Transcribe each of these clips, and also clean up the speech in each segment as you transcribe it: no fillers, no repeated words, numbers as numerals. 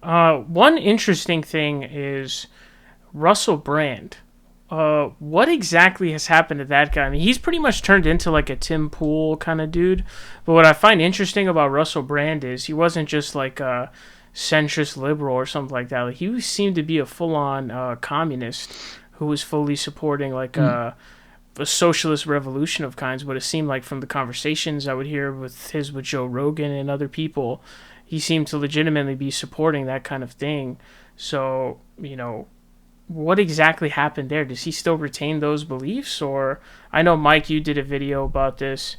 One interesting thing is Russell Brand. What exactly has happened to that guy? I mean, he's pretty much turned into like a Tim Pool kind of dude. But what I find interesting about Russell Brand is he wasn't just like a centrist liberal or something like that. Like, he seemed to be a full-on communist who was fully supporting like Mm. a socialist revolution of kinds. But it seemed like from the conversations I would hear with Joe Rogan and other people, he seemed to legitimately be supporting that kind of thing. So, what exactly happened there? Does he still retain those beliefs? Or I know, Mike, you did a video about this.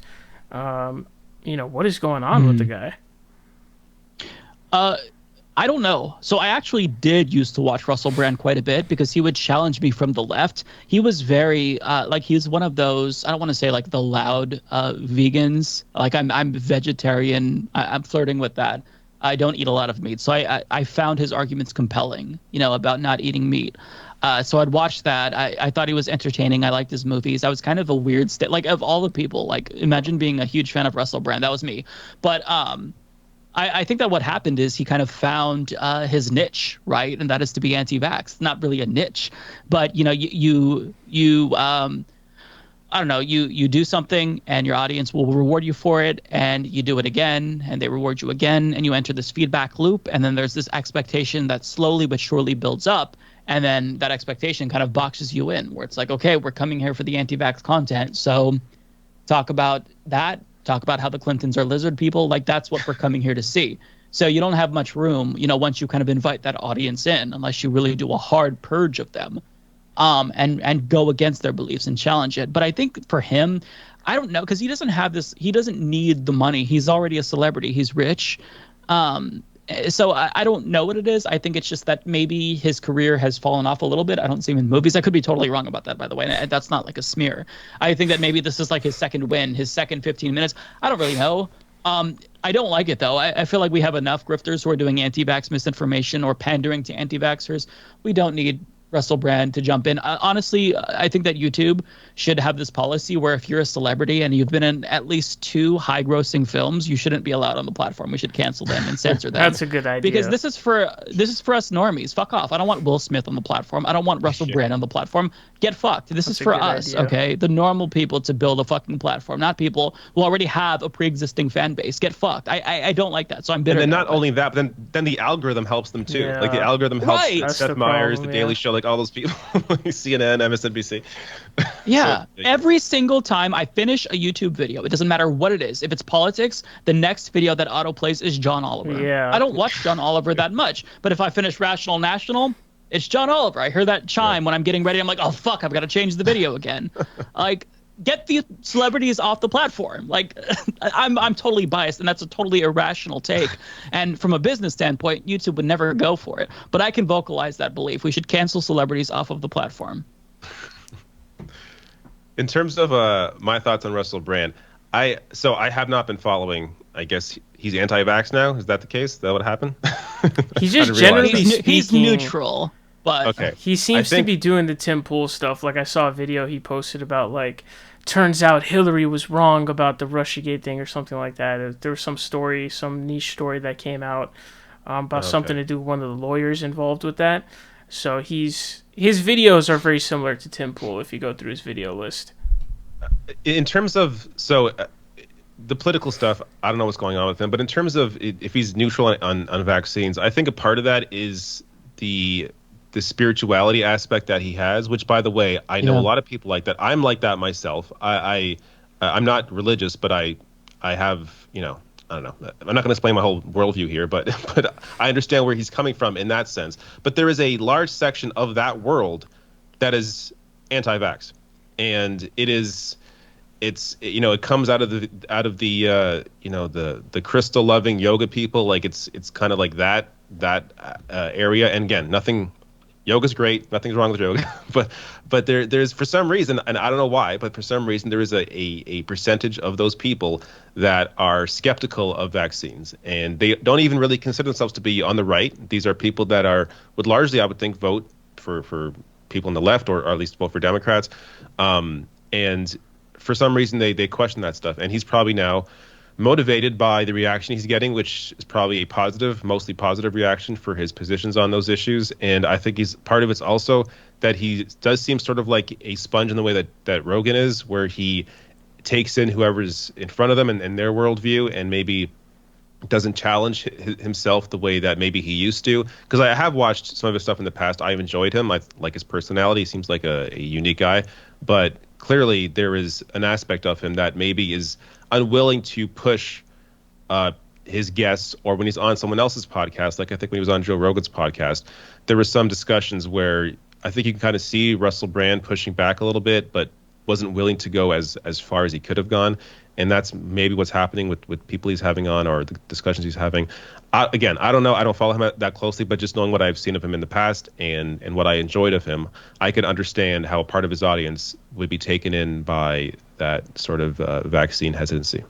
Um, what is going on with the Mm. guy? Uh, I don't know. So I actually did used to watch Russell Brand quite a bit because he would challenge me from the left. He was very like he was one of those. I don't want to say like the loud vegans. Like I'm vegetarian. I'm flirting with that. I don't eat a lot of meat, so I found his arguments compelling. About not eating meat. So I'd watch that. I thought he was entertaining. I liked his movies. I was kind of a weird state. Like of all the people, like imagine being a huge fan of Russell Brand. That was me. But I think that what happened is he kind of found his niche, right? And that is to be anti-vax. Not really a niche, but you I don't know, you do something and your audience will reward you for it, and you do it again and they reward you again, and you enter this feedback loop, and then there's this expectation that slowly but surely builds up, and then that expectation kind of boxes you in where it's like, okay, we're coming here for the anti-vax content, so talk about that, talk about how the Clintons are lizard people. Like that's what we're coming here to see. So you don't have much room, once you kind of invite that audience in, unless you really do a hard purge of them, and go against their beliefs and challenge it. But I think for him, I don't know, because he doesn't have this, he doesn't need the money. He's already a celebrity. He's rich. So I don't know what it is. I think it's just that maybe his career has fallen off a little bit. I don't see him in movies. I could be totally wrong about that, by the way. And that's not like a smear. I think that maybe this is like his second win, his second 15 minutes. I don't really know. I don't like it though. I feel like we have enough grifters who are doing anti-vax misinformation or pandering to anti-vaxxers. We don't need Russell Brand to jump in. Honestly, I think that YouTube should have this policy where if you're a celebrity and you've been in at least two high-grossing films, you shouldn't be allowed on the platform. We should cancel them and censor them That's a good because idea. this is for us normies. Fuck off. I don't want Will Smith on the platform. I don't want Russell Yeah. Brand on the platform. Get fucked. This is That's a for good us, idea. okay? The normal people to build a fucking platform, not people who already have a pre-existing fan base. Get fucked. I don't like that, so I'm And bitter then that not way. only that, but then the algorithm helps them too. Like the Yeah, algorithm helps Right. that's the Seth Meyers, The problem. Daily Yeah. Show, like all those people, CNN, MSNBC. So Yeah, every single time I finish a YouTube video, it doesn't matter what it is. If it's politics, the next video that autoplays is John Oliver. I Yeah. don't watch John Oliver that much, but if I finish Rational National, it's John Oliver. I hear that yeah. chime when I'm getting ready. I'm like, oh fuck, I've got to change the video again. Like, get the celebrities off the platform. Like, I'm totally biased, and that's a totally irrational take. And from a business standpoint, YouTube would never go for it. But I can vocalize that belief. We should cancel celebrities off of the platform. In terms of my thoughts on Russell Brand, I have not been following. I guess he's anti-vax now. Is that the case? Is that what happened? He's I just didn't realize generally that. He's speaking. neutral, but Okay, He I seems to think be doing the Tim Pool stuff. Like, I saw a video he posted about, like, turns out Hillary was wrong about the Russiagate thing or something like that. There was some story, some niche story that came out about something okay. to do with one of the lawyers involved with that. So his videos are very similar to Tim Pool if you go through his video list. In terms of the political stuff, I don't know what's going on with him. But in terms of if he's neutral on vaccines, I think a part of that is the spirituality aspect that he has. Which, by the way, I know a yeah. lot of people like that. I'm like that myself. I'm not religious, but I have I don't know. I'm not going to explain my whole worldview here, but but I understand where he's coming from in that sense. But there is a large section of that world that is anti-vax, and it comes out of the the crystal loving yoga people. Like it's kind of like that area. And again, nothing. Yoga's great. Nothing's wrong with yoga, but there's for some reason, and I don't know why, but for some reason there is a percentage of those people that are skeptical of vaccines, and they don't even really consider themselves to be on the right. These are people that would largely, I would think, vote for people on the left, or at least vote for Democrats, and for some reason they question that stuff. And he's probably now motivated by the reaction he's getting, which is probably a positive, mostly positive reaction for his positions on those issues. And I think he's part of it's also that he does seem sort of like a sponge in the way that Rogan is, where he takes in whoever's in front of them and their worldview, and maybe doesn't challenge himself the way that maybe he used to. Because I have watched some of his stuff in the past. I've enjoyed him. I like his personality. He seems like a unique guy. But clearly there is an aspect of him that maybe is unwilling to push his guests, or when he's on someone else's podcast, like I think when he was on Joe Rogan's podcast, there were some discussions where I think you can kind of see Russell Brand pushing back a little bit, but wasn't willing to go as far as he could have gone. And that's maybe what's happening with people he's having on, or the discussions he's having. Again, I don't know. I don't follow him that closely, but just knowing what I've seen of him in the past and what I enjoyed of him, I could understand how a part of his audience would be taken in by that sort of vaccine hesitancy.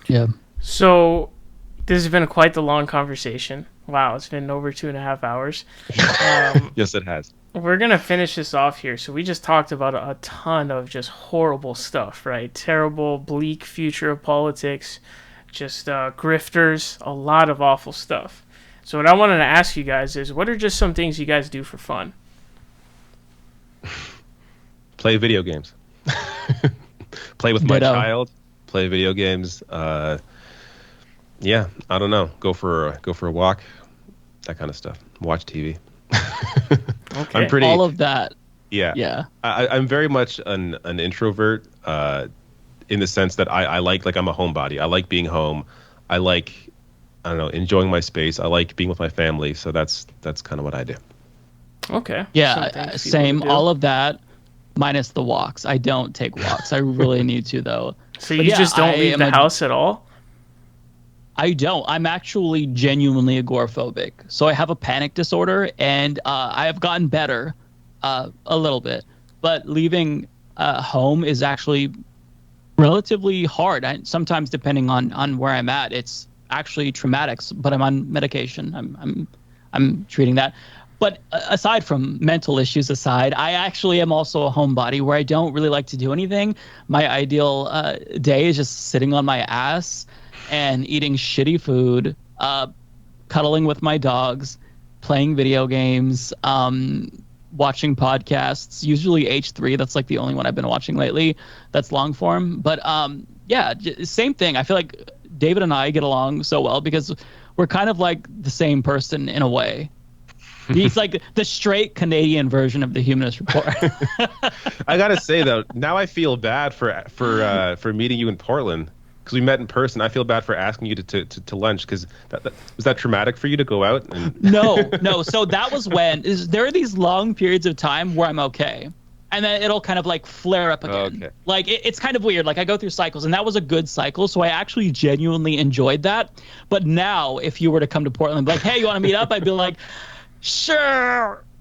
Yeah. So this has been quite the long conversation. Wow, it's been over 2.5 hours. Yes, it has. We're going to finish this off here. So we just talked about a ton of just horrible stuff, right? Terrible, bleak future of politics, just grifters, a lot of awful stuff. So what I wanted to ask you guys is, what are just some things you guys do for fun? Play video games. Play with my child. Play video games. Yeah, I don't know. Go for a walk. That kind of stuff. Watch TV. Okay. I'm pretty. All of that. Yeah. Yeah. I'm very much an introvert in the sense that I like I'm a homebody. I like being home. I like, I don't know, enjoying my space. I like being with my family. So that's kind of what I do. Okay. Yeah, same. All of that, minus the walks. I don't take walks. I really need to, though. So you just don't leave the house at all? I don't. I'm actually genuinely agoraphobic. So I have a panic disorder, and I have gotten better a little bit. But leaving home is actually relatively hard. Sometimes, depending on where I'm at, it's actually traumatic. But I'm on medication. I'm treating that. But aside from mental issues aside, I actually am also a homebody where I don't really like to do anything. My ideal day is just sitting on my ass and eating shitty food, cuddling with my dogs, playing video games, watching podcasts, usually H3. That's like the only one I've been watching lately that's long form. But yeah, same thing. I feel like David and I get along so well because we're kind of like the same person in a way. He's like the straight Canadian version of the Humanist Report. I gotta say though, now I feel bad for meeting you in Portland, because we met in person. I feel bad for asking you to lunch, because was that traumatic for you to go out? No. So that was when there are these long periods of time where I'm okay, and then it'll kind of like flare up again. Okay. Like it's kind of weird. Like I go through cycles, and that was a good cycle. So I actually genuinely enjoyed that. But now, if you were to come to Portland and be like, "Hey, you want to meet up?" I'd be like, sure.